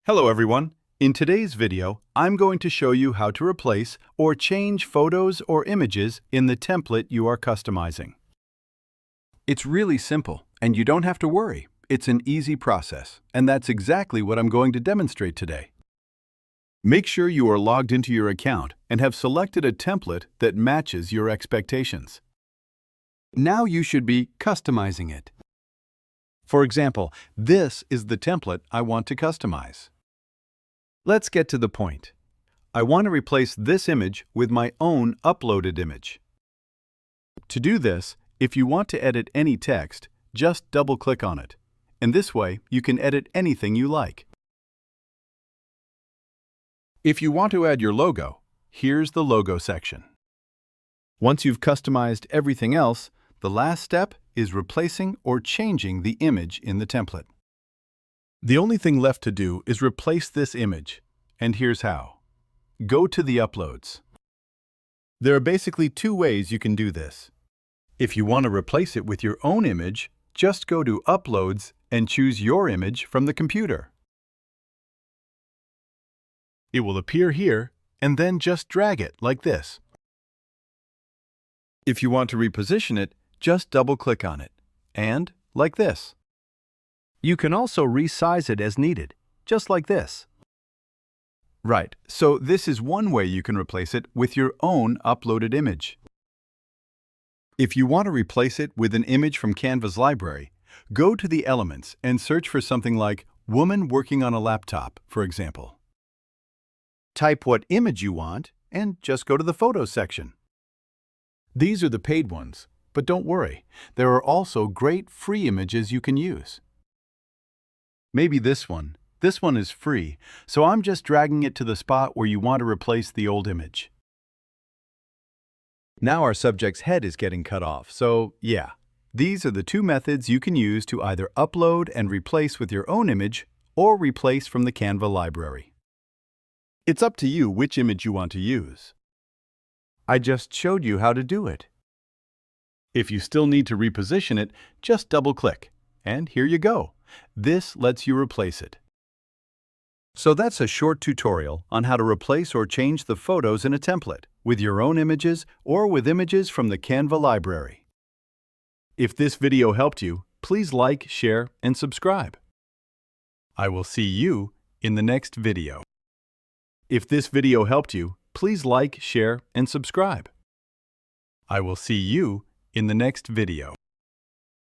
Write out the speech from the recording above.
Hello everyone. In today's video, I'm going to show you how to replace or change photos or images in the template you are customizing. It's really simple, and you don't have to worry. It's an easy process, and that's exactly what I'm going to demonstrate today. Make sure you are logged into your account and have selected a template that matches your expectations. Now you should be customizing it. For example, this is the template I want to customize. Let's get to the point. I want to replace this image with my own uploaded image. To do this, if you want to edit any text, just double-click on it. And this way, you can edit anything you like. If you want to add your logo, here's the logo section. Once you've customized everything else, the last step is replacing or changing the image in the template. The only thing left to do is replace this image, and here's how. Go to the uploads. There are basically two ways you can do this. If you want to replace it with your own image, just go to Uploads and choose your image from the computer. It will appear here, and then just drag it like this. If you want to reposition it, just double-click on it, and like this. You can also resize it as needed, just like this. Right, so this is one way you can replace it with your own uploaded image. If you want to replace it with an image from Canva's library, go to the elements and search for something like woman working on a laptop, for example. Type what image you want and just go to the Photos section. These are the paid ones, but don't worry, there are also great free images you can use. Maybe this one. This one is free, so I'm just dragging it to the spot where you want to replace the old image. Now our subject's head is getting cut off, so yeah. These are the two methods you can use to either upload and replace with your own image or replace from the Canva library. It's up to you which image you want to use. I just showed you how to do it. If you still need to reposition it, just double-click, and here you go. This lets you replace it. So that's a short tutorial on how to replace or change the photos in a template with your own images or with images from the Canva library. If this video helped you, please like, share, and subscribe. I will see you in the next video. If this video helped you, please like, share, and subscribe. I will see you in the next video.